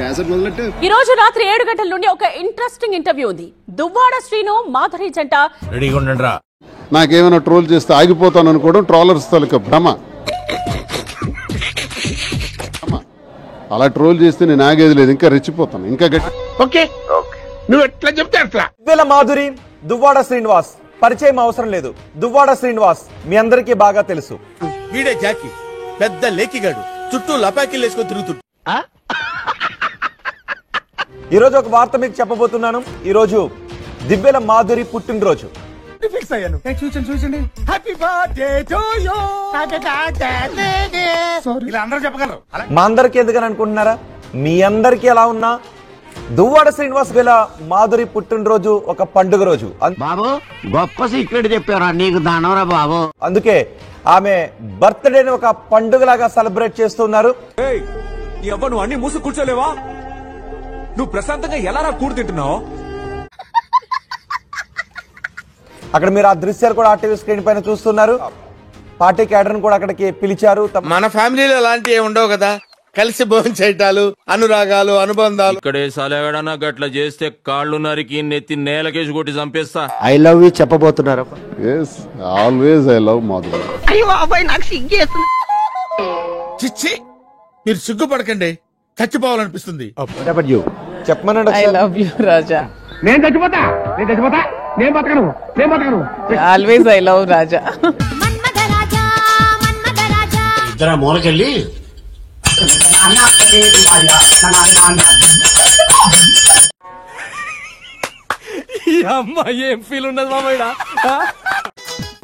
ఈ రోజు రాత్రి 7 గంటల నుండి ఒక ఇంట్రెస్టింగ్ ఇంటర్వ్యూ ఉంది. దువ్వాడ శ్రీను మాధురి జంట రెడీగా ఉండండిరా. నాకేమైనా ట్రోల్ చేస్తే ఆగిపోతాను అనుకోవడం ట్రోలర్స్ తాలూకా భ్రమ. అలా ట్రోల్ చేస్తే నేను ఆగేది లేదు, ఇంకా రెచ్చిపోతాను, ఇంకా గట్టి. ఓకే నువ్వు ఎట్లా చెప్తే అట్లా. దివ్వెల మాధురి, దువ్వాడ శ్రీనివాస్ పరిచయం అవసరం లేదు. దువ్వాడ శ్రీనివాస్ మీ అందరికీ బాగా తెలుసు. వీడే జాకి, పెద్ద లేకిగాడు, చుట్టూ లపాకిలు వేసుకొని తిరుగుతుంటు. ఈ రోజు ఒక వార్త మీకు చెప్పబోతున్నాను. ఈ రోజు దివ్వెల మాధురి పుట్టినరోజు. ఫిక్స్ అయ్యాను. చూసండి హ్యాపీ బర్త్డే టు యు. ఇలా అందరూ చెప్పగలరు. మా అందరికి ఎందుకని అనుకుంటున్నారా? మీ అందరికి ఎలా ఉన్నా దువ్వాడ శ్రీనివాస్ వేళ మాధురి పుట్టినరోజు ఒక పండుగ రోజు. బాబు గొప్ప సీక్రెట్ చెప్పారా, నీకు దానవరా బాబు. అందుకే ఆమె బర్త్డేని ఒక పండుగలాగా సెలబ్రేట్ చేస్తున్నారు. నువ్వు అన్ని మూసు కూర్చోలేవా? నువ్వు ప్రశాంతంగా ఎలా కూడు తింటున్నావు? అక్కడ మీరు ఆ దృశ్యాలు కూడా ఆర్టీవీ స్క్రీన్ పైన చూస్తున్నారు. పార్టీ క్యాడర్ కూడా అక్కడికి పిలిచారు. మన ఫ్యామిలీలో అలాంటివి ఏమి ఉండవు కదా, కలిసి భోజనం చేయటాలు, అనురాగాలు, అనుబంధాలు. ఇక్కడే సలగడనా గట్ల చేస్తే కాళ్ళు నరికి నెత్తి నేలకేసి కొట్టి చంపేస్తా. ఐ లవ్ యూ చెప్పబోతున్నారు. Yes, always I love Madhuri. చిచ్చి, మీరు సిగ్గుపడకండి, చచ్చిపోవాలనిపిస్తుంది. చెప్పమనండి. I love you Raja. నేను చచ్చిపోతా, నేను బతకను. Always I love Raja. ఇద్దరు మూలకెళ్ళి అమ్మాయి ఏం ఫీల్ ఉన్నది మామయ్య.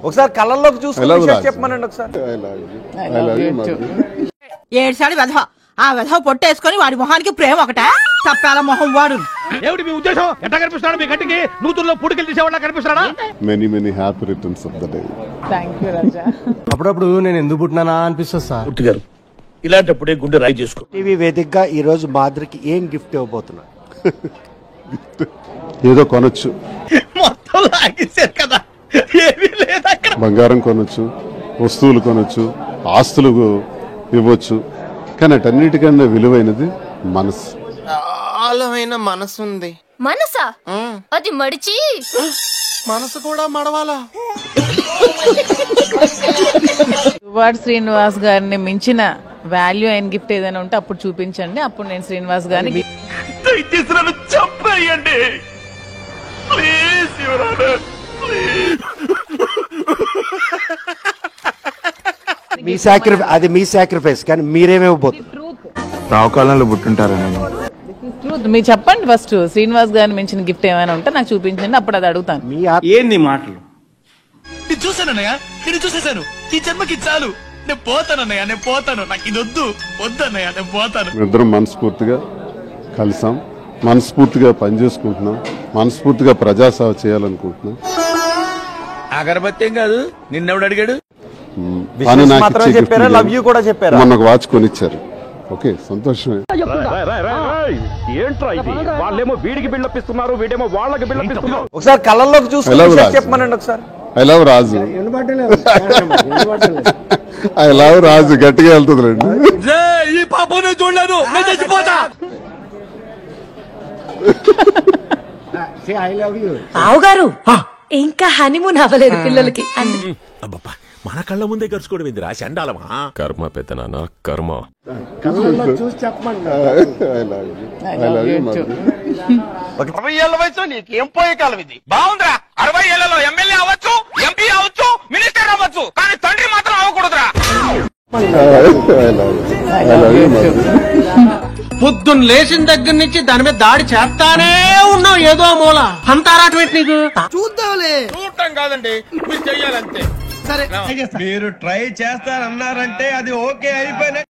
ఒకసారి కళ్ళల్లోకి చూసుకుని చెప్పమనండి ఒకసారి. I love you, Madhuri. ఏడ్చాడు వెధవ. ఆ వెధవ పొట్టేసుకొని వాడి మొహానికి ప్రేమ ఒకటే తప్పాల మొహం వాడు. ఏమిటి మీ ఉద్దేశం? ఎట్లా కనిపిస్తున్నాడు మీ కంటికి? నూతుల్లో పుడికెళ్ళి తీసేవాళ్ళ కనిపిస్తున్నాడా? Many many happy returns of the day. Thank you Raja. అప్పుడప్పుడు నేను ఎందుకు పుట్టినానా అనిపిస్తుంది సార్. పుట్టిగారు ఇలాంటప్పుడే గుండె రాయి చేసుకో. టీవీ వేదికగా ఈ రోజు మాధురికి ఏం గిఫ్ట్ ఇవ్వబోతున్నా? ఏదో కొనొచ్చు, మొత్తం లాగేశారు కదా, ఏమీ లేదు అక్కడ. బంగారం కొనొచ్చు, వస్తువులు కొనొచ్చు, ఆస్తులు ఇవ్వచ్చు, కానీ అటన్నిటికన్నా విలువైనది మనసు. ఆలమైన మనసు ఉంది. మనసా? అది మడిచి మనసు కూడా మడవాలా? దువ్వాడ శ్రీనివాస్ గారిని మించిన వాల్యూ అయిన గిఫ్ట్ ఏదైనా ఉంటే అప్పుడు చూపించండి. అప్పుడు నేను శ్రీనివాస్ గారిని దయచేసి నన్ను చంపేయండి ప్లీజ్. అది మీ సాక్రిఫైస్, కానీ మీరేమివ్వబోతున్నారు? రావుకాలంలో పుట్టింటారని ట్రూత్. మీరు చెప్పండి ఫస్ట్. శ్రీనివాస్ గారిని మించిన గిఫ్ట్ ఏమైనా ఉంటే నాకు చూపించండి, అప్పుడు అది అడుగుతాను. ఏంది మాటలు? నేను చూసానన్నయ్య, నేను చూసేశాను. ఈ జన్మకి చాలు, నేను పోతానన్నయ్య, నేను పోతాను. నాకు ఇది వద్దన్నయ్య, నేను పోతాను. ఇద్దరం మనస్ఫూర్తిగా కలిసాం, మనస్ఫూర్తిగా పనిచేసుకుంటున్నాం, మనస్ఫూర్తిగా ప్రజాసేవ చేయాలనుకుంటున్నాం. అగరబత్తి ఏం కాదు, నిన్నెవడు అడిగాడు? మాత్రం చెప్పారా? లవ్ యూ కూడా చెప్పారా? మొన్న ఒక వాచ్ కొనిచ్చారు. ఓకే, సంతోషమే. ఏంట్రా ఇది? వాళ్ళేమో వీడికి బిల్డపిస్తున్నారు, వీడేమో వాళ్ళకి బిల్డపిస్తున్నారు. ఒకసారి కళ్ళల్లోకి చూసుకుని చెప్పమనండి ఒకసారి. I love Raju. I love Raju గట్టిగా వెళ్తుంది రండి. ఈ పాపను చూడలేదు, నేను చచ్చిపోతా. ఆవుగారు ఇంకా హనీమూన్ అవ్వలేదు పిల్లలకి. అబ్బబ్బా, మన కళ్ళ ముందే గడుచుకోవడం ఏందిరా చండాలమా? కర్మ పెద్దనాన్న కర్మ. చూసి చెప్పండి. I love you Madhuri. 60 ఏళ్ల వయసు నీకేం పోయే కాలం ఇది? బాగుందిరా, 60 ఏళ్లలో ఎమ్మెల్యే అవ్వచ్చు, ఎంపీ అవ్వచ్చు, మినిస్టర్ అవ్వచ్చు, కానీ తండ్రి మాత్రం అవ్వకూడదురా. I love you, Madhuri. పొద్దున్న లేచిన దగ్గర నుంచి దాని మీద దాడి చేస్తానే ఉన్నావు, ఏదో మూల అంతారాటం ఏంటి నీకు? చూద్దాంలే. చూడటం కాదండి, మీరు చెయ్యాలంతే. సరే, మీరు ట్రై చేస్తారన్నారంటే అది ఓకే అయిపోయినా